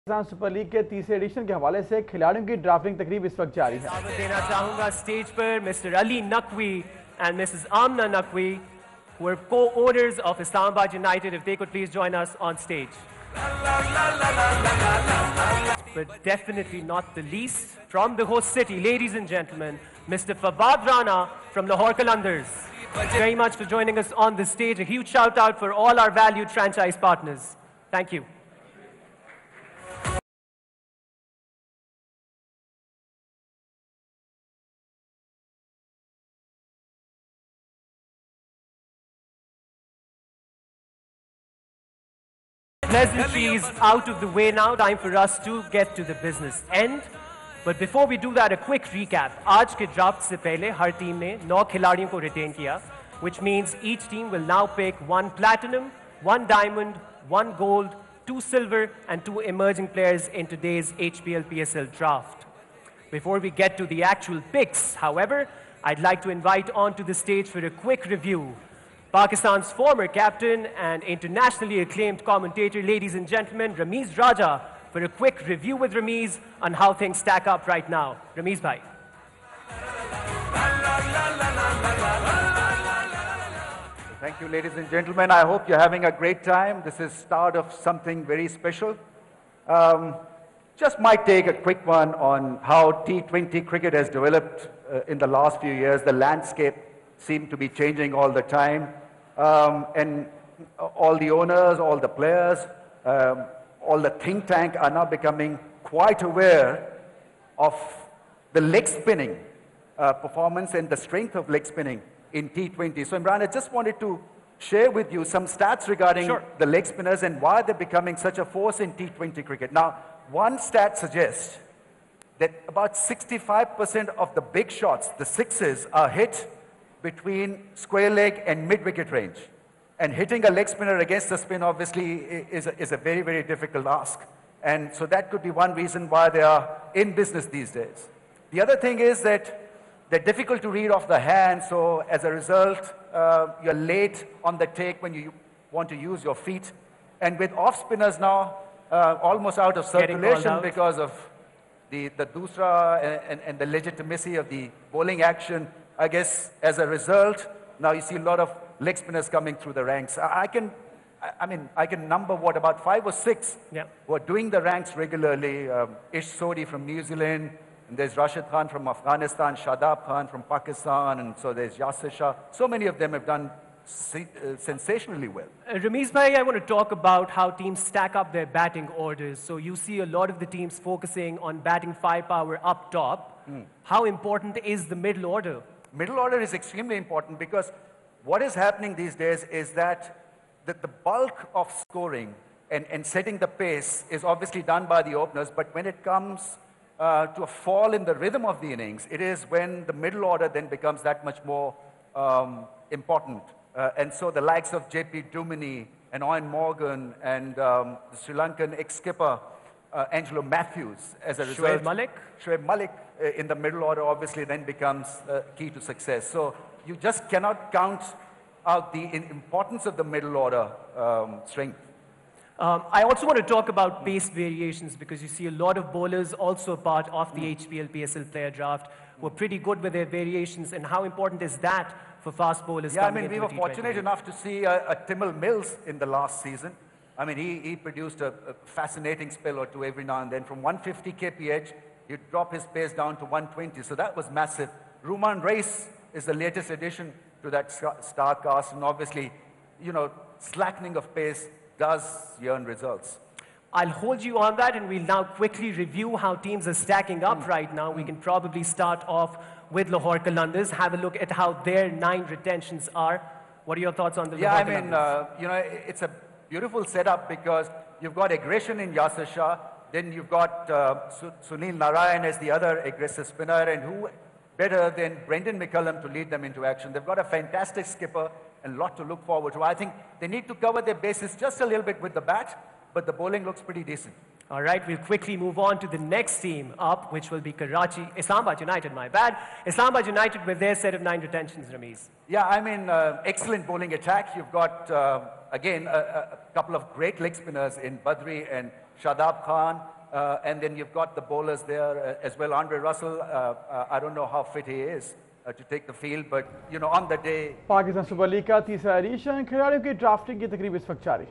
Pakistan super league کے تیسرے edition کے حوالے سے کھلاڑیوں کی ڈرافٹنگ تقریب اس وقت جاری ہے. دعوت دینا چاہوں گا اسٹیج پر Mr Ali Naqvi and Mrs. Amna Naqvi, who are co-owners of Islamabad United, if they could please join us on stage. But definitely not the least, from the host city, ladies and gentlemen, Mr. Fawad Rana from Lahore Qalandars. Thank you very much for joining us on the stage. A huge shout out for all our valued franchise partners. Thank you. Pleasantries out of the way now, time for us to get to the business end. But before we do that, a quick recap. आज के draft से पहले हर team ने 9 खिलाड़ियों को retain किया, which means each team will now pick 1 platinum, 1 diamond, 1 gold, 2 silver and 2 emerging players in today's HPL PSL draft. Before we get to the actual picks, however, I'd like to invite onto the stage for a quick review Pakistan's former captain and internationally acclaimed commentator, ladies and gentlemen, Rameez Raja, for a quick review with Rameez on how things stack up right now. Rameez bhai. Thank you, ladies and gentlemen. I hope you're having a great time. This is start of something very special. Just might take a quick one on how T20 cricket has developed in the last few years. The landscape seems to be changing all the time. And all the owners, all the players, all the think tank are now becoming quite aware of the leg spinning performance and the strength of leg spinning in T20. So Imran, I just wanted to share with you some stats regarding the leg spinners and why they're becoming such a force in T20 cricket. Now, one stat suggests that about 65% of the big shots, the sixes, are hit between square leg and mid-wicket range. And hitting a leg spinner against the spin obviously is a very, very difficult ask. And so that could be one reason why they are in business these days. The other thing is that they're difficult to read off the hand, so as a result, you're late on the take when you want to use your feet. And with off-spinners now almost out of circulation because of the Dusra and the legitimacy of the bowling action, I guess as a result, now you see a lot of leg spinners coming through the ranks. I can number about 5 or 6 who are doing the ranks regularly. Ish Sodi from New Zealand, and there's Rashid Khan from Afghanistan, Shadab Khan from Pakistan, and so there's Yasir Shah. So many of them have done sensationally well. Rameez bhai, I want to talk about how teams stack up their batting orders. So you see a lot of the teams focusing on batting firepower up top. How important is the middle order? Middle order is extremely important because what is happening these days is that the bulk of scoring and setting the pace is obviously done by the openers, but when it comes to a fall in the rhythm of the innings, it is when the middle order then becomes that much more important. And so the likes of J.P. Duminy and Owen Morgan and the Sri Lankan ex-skipper Angelo Matthews, as a result. Shoaib Malik in the middle order obviously then becomes key to success. So you just cannot count out the importance of the middle order strength. I also want to talk about pace variations because you see a lot of bowlers also part of the HPL PSL player draft who are pretty good with their variations, and how important is that for fast bowlers? Yeah, we were fortunate enough to see a Timil Mills in the last season. He produced a fascinating spell or two every now and then. From 150 kph, he'd drop his pace down to 120, so that was massive. Ruman Reis is the latest addition to that star cast, and obviously, slackening of pace does earn results. I'll hold you on that, and we'll now quickly review how teams are stacking up right now. We can probably start off with Lahore Qalandars, have a look at how their 9 retentions are. What are your thoughts on the Lahore Qalandars? It's a beautiful setup because you've got aggression in Yasir Shah, then you've got Sunil Narayan as the other aggressive spinner, and who better than Brendan McCullum to lead them into action. They've got a fantastic skipper and a lot to look forward to. I think they need to cover their bases just a little bit with the bat, but the bowling looks pretty decent. All right, we'll quickly move on to the next team up, which will be Islamabad United, my bad. Islamabad United with their set of 9 retentions, Rameez. Yeah, excellent bowling attack. You've got, again, a couple of great leg spinners in Badri and Shadab Khan, and then you've got the bowlers there as well. Andre Russell, I don't know how fit he is to take the field, but on the day. Pakistan super league کا تیسرا edition کھلاڑیوں کی drafting کی تقریب اس وقت جاری ہے.